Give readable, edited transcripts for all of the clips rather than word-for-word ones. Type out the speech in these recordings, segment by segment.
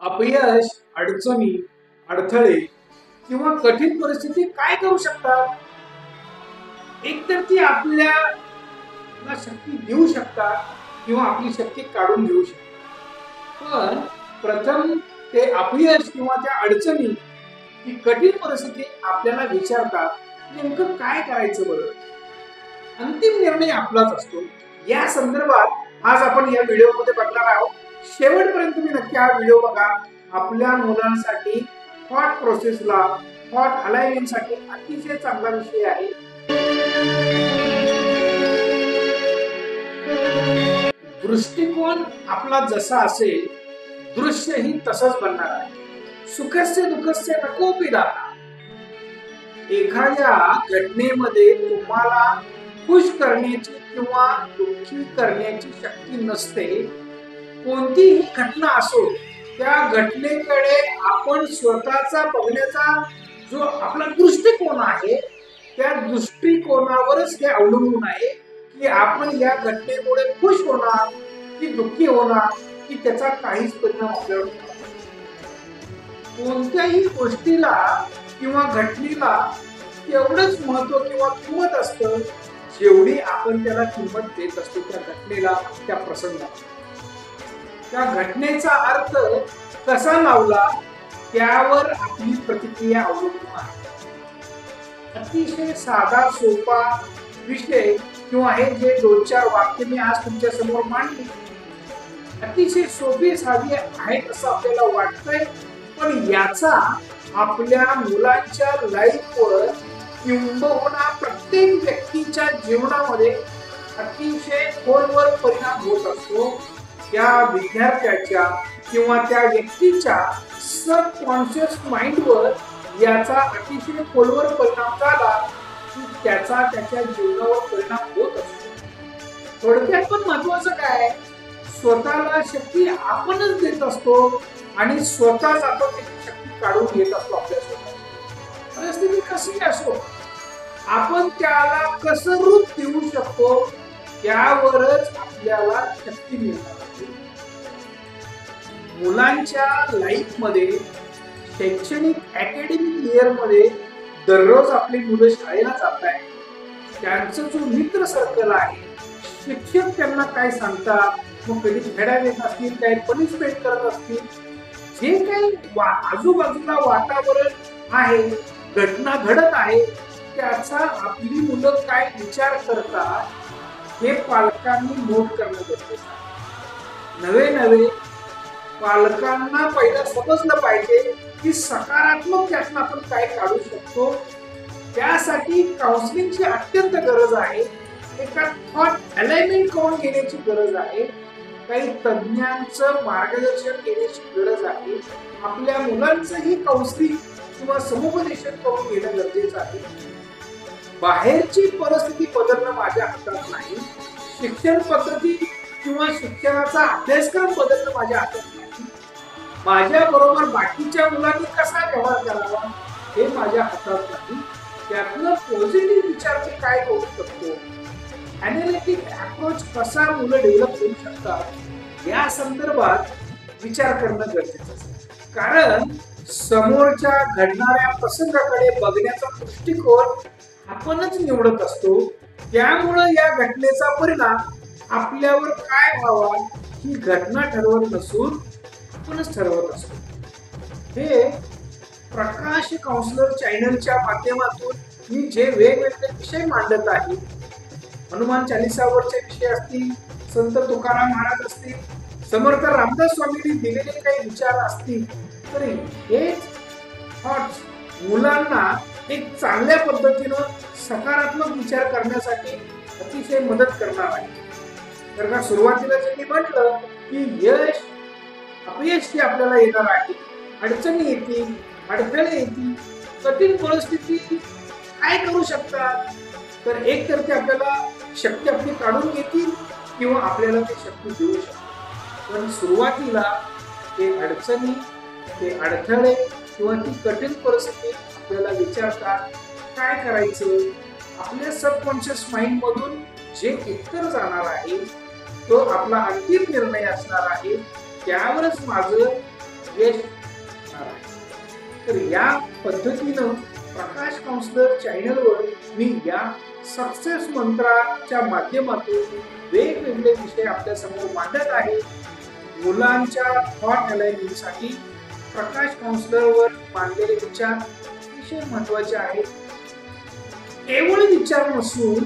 अपयश, अडचणी, अडथळे किंवा कठीण परिस्थिती काय करू शकतात? एक तर ती आपल्याला शक्ती देऊ शकतात किंवा आपली शक्ती काढून घेऊ शकतात. पण प्रथम ते अपयश किंवा त्या अडचणी, ही कठीण परिस्थिती आपल्याला विचारतात, नेमकं काय करायचं बरं? अंतिम निर्णय आपलाच असतो. या संदर्भात आज आपण या व्हिडिओमध्ये बघणार आहोत. शेवटपर्यंत तुम्ही नक्की हा व्हिडिओ बघा. आपल्या मुलांसाठी थॉट प्रोसेसला, थॉट अलाइनमेंटसाठी अतिशय चांगला विषय आहे. दृष्टिकोन आपला जसा असेल, दृश्यही तसंच बनणार आहे. सुखस्य दुःखस्य नको पिदाता. एखाद्या घटनेमध्ये तुम्हाला खुश करण्याची किंवा दुःखी करण्याची शक्ती नसते. कोणतीही घटना असो, त्या घटनेकडे आपण स्वतःचा बघण्याचा जो आपला दृष्टिकोन आहे, त्या दृष्टिकोनावरच हे अवलंबून आहे की आपण या घटनेमुळे खुश होणार की दुःखी होणार, की त्याचा काहीच परिणाम आपल्यावर होणार. कोणत्याही गोष्टीला किंवा घटनेला तेवढंच महत्व किंवा किंमत असतं जेवढी आपण त्याला किंमत देत असतो त्या घटनेला, त्या प्रसंगाला. त्या घटनेचा अर्थ कसा लावला त्यावर आपली प्रतिक्रिया अवलंबून आहे. अतिशय साधा सोपा विषय किंवा हे जे 2-4 वाक्य मी आज तुमच्या समोर मांडली, अतिशय सोपी साधी आहेत असं आपल्याला वाटतंय, पण याचा आपल्या मुलांच्या लाईफवर किंबहुना प्रत्येक व्यक्तीच्या जीवनामध्ये अतिशय खोलवर परिणाम होत असतो. त्या विद्यार्थ्याच्या किंवा त्या व्यक्तीच्या सबकॉन्शियस माइंडवर याचा अतिशय खोलवर परिणाम झाला की त्याचा त्याच्या जीवनावर परिणाम होत असतो. थोडक्यात पण महत्वाचं काय, स्वतःला शक्ती आपणच देत असतो आणि स्वतःच आपण त्याची शक्ती काढून घेत असतो. आपल्या स्वतः परिस्थिती कशी असो, आपण त्याला कसं रूप देऊ शकतो त्यावरच आपल्याला शक्ती मिळणार. मुलांच्या लाईफ मध्ये शैक्षणिक अकॅडमिक इयर मध्ये दररोज आपली मुलं शाळेला जात आहेत. त्यांचं जो मित्र सर्कल आहे, शिक्षक त्यांना काय सांगतात, मग कधी धडा देत असतील, काही पनिशमेंट करत असतील, जे काही आजूबाजूला वातावरण आहे, घटना घडत आहे, त्याचा आपली मुलं काय विचार करतात हे पालकांनी नोट करणं गरजेचं आहे. नवे पालकांना पहिलं समजलं पाहिजे की सकारात्मक त्यातून आपण काय काढू शकतो. त्यासाठी काउन्सिलिंगची अत्यंत गरज आहे. एका थॉट अलाइनमेंट करून घेण्याची गरज आहे. काही तज्ञांचं मार्गदर्शन घेण्याची गरज आहे. आपल्या मुलांचंही काउन्सिलिंग किंवा समुपदेशन करून घेणं गरजेचं आहे. बाहेरची परिस्थिती बदलणं माझ्या हातात नाही. शिक्षण पद्धती किंवा शिक्षणाचा अभ्यासक्रम बदलणं माझ्या हातात नाही. माझ्या बरोबर बाकीच्या मुलांनी कसा व्यवहार करावा हे माझ्या हातात नाही. त्यातनं पॉझिटिव्ह विचार मी काय करू शकतो, अॅनालिटिक अप्रोच कसा मुलं डेव्हलप करू शकतात या संदर्भात विचार करणं गरजेचं असतं. कारण समोरच्या घडणाऱ्या प्रसंगाकडे बघण्याचा दृष्टिकोन आपणच निवडत असतो. त्यामुळं या घटनेचा परिणाम आपल्यावर काय व्हावा ही घटना ठरवत नसून आपणच ठरवत असतो. हे प्रकाश काउन्सिलर चॅनलच्या माध्यमातून मी जे वेगवेगळे विषय मांडत आहे, हनुमान चालीसावरचे विषय असतील, संत तुकाराम महाराज असतील, समर्थ रामदास स्वामींनी दिलेले काही विचार असतील, तरी हे थॉट्स मुलांना एक चांगल्या पद्धतीनं सकारात्मक विचार करण्यासाठी अतिशय मदत करणार आहे. तर का सुरुवातीला जे मी म्हटलं की यश अपयश हे आपल्याला येणार आहे, अडचणी येतील, अडथळे येतील, कठीण परिस्थिती काय करू शकतात, तर एक तर ते आपल्याला शक्ती आपली काढून घेतील किंवा आपल्याला ते शक्ती देऊ शकतात. पण सुरुवातीला ते अडचणी, ते अडथळे किंवा ती कठीण परिस्थिती आपल्याला विचारतात काय करायचं. आपल्या सबकॉन्शियस माइंड मधून जे उत्तर जाणार आहे तो आपला अंतिम निर्णय असणार आहे. त्यावरच माझं यश होणार आहे. तर या पद्धतीनं प्रकाश काउन्सलर चॅनलवर मी या सक्सेस मंत्राच्या माध्यमातून वेगवेगळे विषय आपल्या समोर मांडत आहे. मुलांच्या थॉट अलाइनमेंटसाठी प्रकाश काउन्सलरवर मांडलेले विचार अतिशय महत्वाचे आहेत. केवळ विचार नसून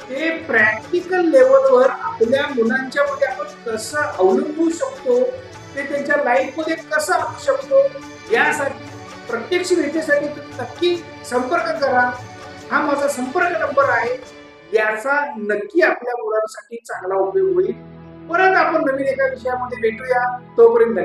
ते प्रॅक्टिकल लेवलवर आपल्या मुलांच्या मध्ये आपण कसं अवलंबू शकतो, ते त्यांच्या लाईफ मध्ये कसं आणू शकतो, यासाठी प्रत्यक्ष भेटीसाठी तुम्ही नक्की संपर्क करा. हा माझा संपर्क नंबर आहे. याचा नक्की आपल्या मुलांसाठी चांगला उपयोग होईल. परत आपण नवीन एका विषयामध्ये भेटूया. तोपर्यंत